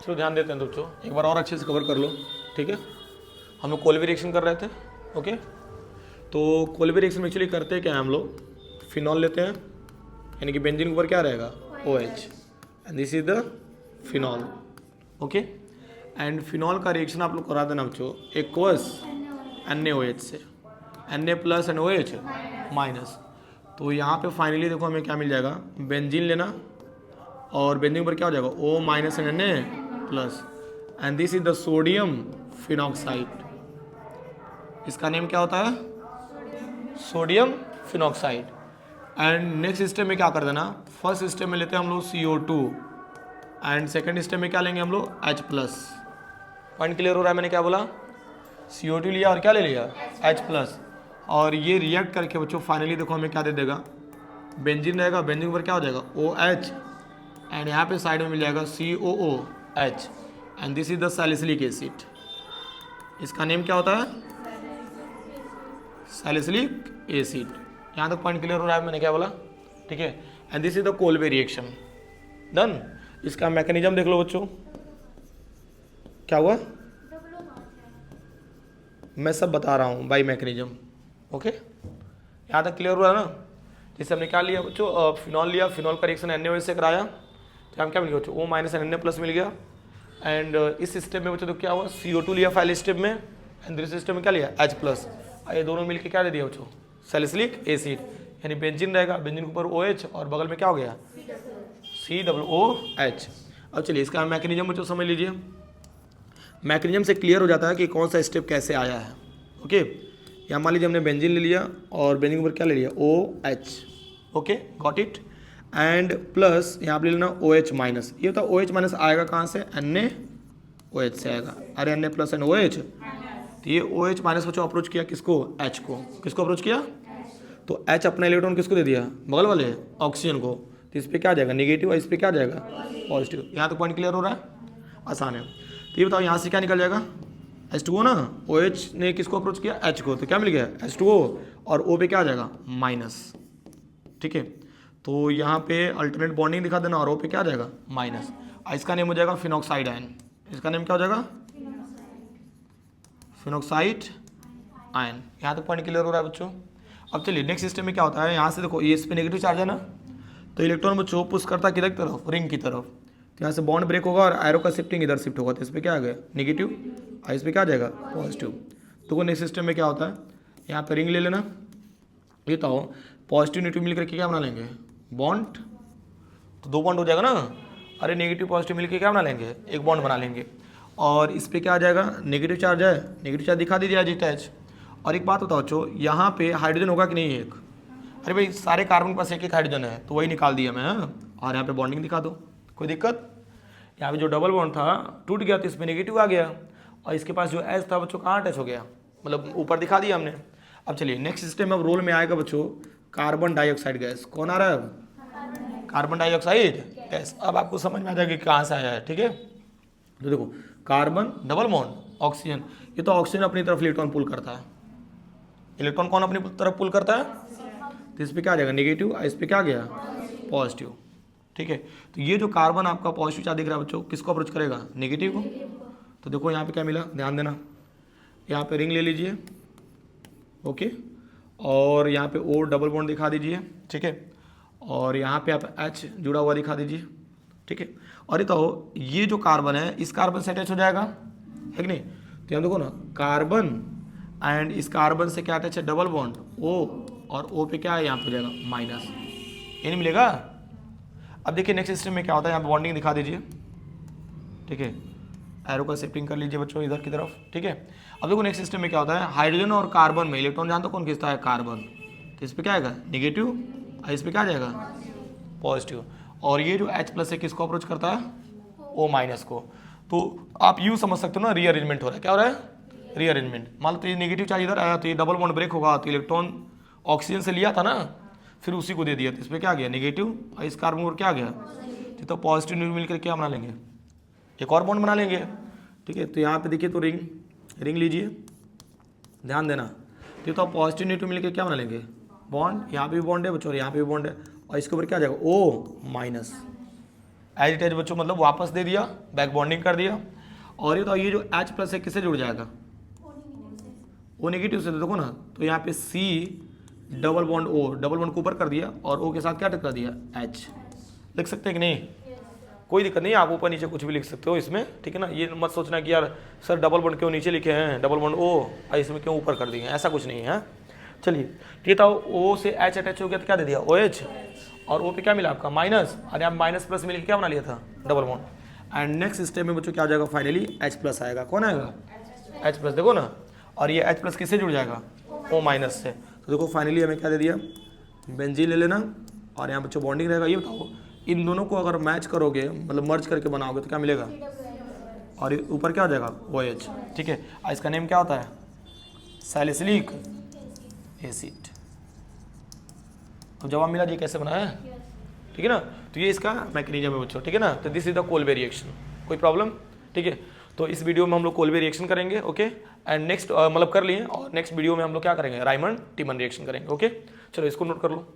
चलो ध्यान देते हैं बच्चों, एक बार और अच्छे से कवर कर लो, ठीक है। हम लोग कोल्बी रिएक्शन कर रहे थे, ओके। तो कोल्बी रिएक्शन में एक्चुअली करते क्या है, हम लोग फिनॉल लेते हैं, यानी कि बेंजीन के ऊपर क्या रहेगा OH, and this is the phenol, okay. And phenol का रिएक्शन आप लोग करा देना बच्चों एक्वस NaOH से, Na plus and OH minus. तो यहाँ पे फाइनली देखो हमें क्या मिल जाएगा, बेंजीन लेना और बेंजीन पर क्या हो जाएगा O minus and Na plus, and this is the sodium phenoxide. इसका नेम क्या होता है, sodium phenoxide. And next step में क्या कर देना, फर्स्ट स्टेप में लेते हैं हम लोग CO2 एंड सेकंड स्टेप में क्या लेंगे हम लोग H प्लस। पॉइंट क्लियर हो रहा है, मैंने क्या बोला, CO2 लिया और क्या ले लिया H प्लस, और ये रिएक्ट करके बच्चों फाइनली देखो हमें क्या दे देगा, बेंजीन रहेगा, बेंजीन पर क्या हो जाएगा OH, एंड यहाँ पे साइड में मिल जाएगा COOH, and this is the salicylic acid. इसका नेम क्या होता है, सैलिसिलिक एसिड। यहाँ तक पॉइंट क्लियर हो रहा है, मैंने क्या बोला, ठीक है। And this is the Kolbe reaction done. इसका मैकेनिज्म देख लो बच्चों, क्या हुआ, मैं सब बता रहा हूँ बाई मैकेनिज्म, ओके। यहाँ तक क्लियर हुआ है ना। जैसे हमने क्या लिया बच्चों, फिनॉल लिया, फिनॉल का रिएक्शन NaOH से कराया, तो हम क्या मिल गया बच्चों, O minus and Na plus मिल गया। एंड इस स्टेप में बच्चों तो क्या हुआ, CO2 लिया फाइल स्टेप में, एंड दूसरे स्टेप में क्या लिया H प्लस, ये दोनों मिलकर क्या दे दिया बच्चों, सैलिसिलिक एसिड, यानी बेंजीन रहेगा, बेंजीन के ऊपर OH और बगल में क्या हो गया COOH। अब चलिए इसका मैकेनिज्म बच्चों समझ लीजिए, मैकेनिज्म से क्लियर हो जाता है कि कौन सा स्टेप कैसे आया है, ओके। यहाँ मान लीजिए हमने बेंजीन ले लिया और बेंजीन के ऊपर क्या ले लिया OH, okay, got it. And plus यहाँ पर ले लेना OH माइनस, ये होता OH माइनस आएगा कहाँ से, NaOH से आएगा, अरे Na प्लस एंड OH, तो ये OH माइनस बच्चों अप्रोच किया किसको, H को, किसको अप्रोच किया, तो H अपना इलेक्ट्रॉन किसको दे दिया, बगल वाले ऑक्सीजन को, तो इस पर क्या आ जाएगा नेगेटिव और इस पर क्या आ जाएगा पॉजिटिव। यहाँ तक पॉइंट क्लियर हो रहा है, आसान है। तो ये बताओ यहाँ से क्या निकल जाएगा H2O ना, OH ने किसको अप्रोच किया H को, तो क्या मिल गया H2O, और O पे क्या आ जाएगा माइनस, ठीक है। तो यहाँ पे अल्टरनेट बॉन्डिंग दिखा देना और O पे क्या आ जाएगा माइनस, इसका नेम हो जाएगा फिनॉक्साइड आयन। इसका नेम क्या हो जाएगा, फिनॉक्साइड आयन। यहाँ तक पॉइंट क्लियर हो रहा है बच्चों। अब चलिए नेक्स्ट सिस्टम में क्या होता है, यहाँ से देखो ये इस पे नेगेटिव चार्ज है ना, तो इलेक्ट्रॉन बच्चों पुश करता है किधर की तरफ, रिंग की तरफ, तो यहाँ से बॉन्ड ब्रेक होगा और एरो का शिफ्टिंग इधर शिफ्ट होगा, तो इस पर क्या आ गया नेगेटिव और इस पर क्या आ जाएगा पॉजिटिव। तो नेक्स्ट सिस्टम में क्या होता है, यहाँ पे रिंग ले लेना, ये तो पॉजिटिव नेगेटिव मिल करके क्या बना लेंगे बॉन्ड, तो 2 बॉन्ड हो जाएगा ना, अरे नेगेटिव पॉजिटिव मिलकर क्या बना लेंगे, एक बॉन्ड बना लेंगे। और इस पर क्या आ जाएगा, नेगेटिव चार्ज है, नेगेटिव चार्ज दिखा दीजिए अटैच। और एक बात बताओ बच्चों, यहाँ पे हाइड्रोजन होगा कि नहीं एक, अरे भाई सारे कार्बन के पास एक हाइड्रोजन है, तो वही निकाल दिया मैं, और यहाँ पे बॉन्डिंग दिखा दो, कोई दिक्कत। यहाँ पे जो डबल बॉन्ड था टूट गया, तो इसमें नेगेटिव आ गया, और इसके पास जो एच था बच्चों कहाँ अटैच हो गया, मतलब ऊपर दिखा दिया हमने। अब चलिए नेक्स्ट सिस्टम अब रोल में आएगा बच्चों कार्बन डाइऑक्साइड गैस। कौन आ रहा है अब, कार्बन डाइऑक्साइड गैस। अब आपको समझ में आ जाएगा कि कहाँ से आया है, ठीक है। तो देखो कार्बन डबल बॉन्ड ऑक्सीजन, ये तो ऑक्सीजन अपनी तरफ इलेक्ट्रॉन पुल करता है, इलेक्ट्रॉन कौन अपनी तरफ पुल करता है, तो इस पर क्या आ जाएगा नेगेटिव, इस पर क्या आ गया पॉजिटिव, ठीक है। तो ये जो कार्बन आपका पॉजिटिव चार्ज दिख रहा है बच्चों, किसको अप्रोच करेगा नेगेटिव को। तो देखो यहाँ पे क्या मिला, ध्यान देना, यहाँ पे रिंग ले लीजिए, ओके, और यहाँ पे ओ डबल बॉन्ड दिखा दीजिए, ठीक है, और यहाँ पे आप H जुड़ा हुआ दिखा दीजिए, ठीक है। और ये तो ये जो कार्बन है इस कार्बन से अटैच हो जाएगा, है कि नहीं। तो यहाँ देखो ना कार्बन एंड इस कार्बन से क्या अटैच है डबल बॉन्ड O, और O पे क्या है यहाँ पे हो जाएगा माइनस, ये नहीं मिलेगा। अब देखिए नेक्स्ट सिस्टम में क्या होता है, यहाँ पे बॉन्डिंग दिखा दीजिए, ठीक है, एरो का शिफ्टिंग कर लीजिए बच्चों इधर की तरफ, ठीक है। अब देखो नेक्स्ट सिस्टम में क्या होता है, हाइड्रोजन और कार्बन में इलेक्ट्रॉन जानते हो कौन खींचता है कार्बन, तो इस पर क्या आएगा नेगेटिव और इस पर क्या आ जाएगा पॉजिटिव। और ये जो H प्लस है किसको अप्रोच करता है O माइनस को। तो आप यूँ समझ सकते हो ना, रीअरेंजमेंट हो रहा है, क्या हो रहा है रीअरेंजमेंट। मान लो तो ये नेगेटिव चार्ज इधर आया, तो ये डबल बॉन्ड ब्रेक होगा, तो इलेक्ट्रॉन ऑक्सीजन से लिया था ना, फिर उसी को दे दिया, तो इस पर क्या आ गया नेगेटिव और इस कार्बन पर क्या आ गया, तो पॉजिटिव न्यूट्रल मिलकर क्या बना लेंगे, एक और बॉन्ड बना लेंगे, ठीक है। तो यहाँ पे देखिए तो रिंग लीजिए, ध्यान देना, तो पॉजिटिव न्यूट्रल मिलकर क्या बना लेंगे बॉन्ड, यहाँ पे भी बॉन्ड है बच्चों, यहाँ पे भी बॉन्ड है, और इसके ऊपर क्या आ जाएगा O minus, as it as बच्चों मतलब वापस दे दिया, बैक बॉन्डिंग कर दिया। और ये तो ये जो H प्लस है किससे जुड़ जाएगा, O नेगेटिव से, देखो ना, तो यहाँ पे C double bond O, double bond को ऊपर कर दिया और O के साथ क्या टकरा दिया, H। लिख सकते हैं कि नहीं, कोई दिक्कत नहीं, आप ऊपर नीचे कुछ भी लिख सकते हो इसमें, ठीक है ना। ये मत सोचना कि यार सर डबल बॉन्ड क्यों नीचे लिखे हैं, डबल बॉन्ड O इसमें क्यों ऊपर कर दिए हैं, ऐसा कुछ नहीं है। चलिए ये था O से H अटैच हो गया तो क्या दे दिया, OH, और O पे क्या मिला आपका माइनस, और यहाँ माइनस प्लस मिलकर क्या बना लिया था, double bond. And next step में बच्चों क्या आ जाएगा, फाइनली H प्लस आएगा। कौन आएगा, H प्लस, देखो ना, और ये H प्लस किससे जुड़ जाएगा, O माइनस से। तो देखो फाइनली हमें क्या दे दिया, बेंजीन ले लेना, और यहाँ बच्चों बॉन्डिंग रहेगा। ये बताओ इन दोनों को अगर मैच करोगे, मतलब मर्ज करके बनाओगे तो क्या मिलेगा, और ऊपर क्या हो जाएगा, OH, ठीक है। इसका नेम क्या होता है, सैलिसिलिक एसिड। अब जवाब मिला जी कैसे बनाया है, ठीक है ना। तो ये इसका मैकेनिज्म है बच्चों, ठीक है ना। तो this is the Kolbe reaction, कोई प्रॉब्लम, ठीक है। तो इस वीडियो में हम लोग कोल्बे रिएक्शन करेंगे, ओके। एंड नेक्स्ट मतलब कर लिए, और नेक्स्ट वीडियो में हम लोग क्या करेंगे, रायमंड टीमन रिएक्शन करेंगे, ओके। चलो इसको नोट कर लो।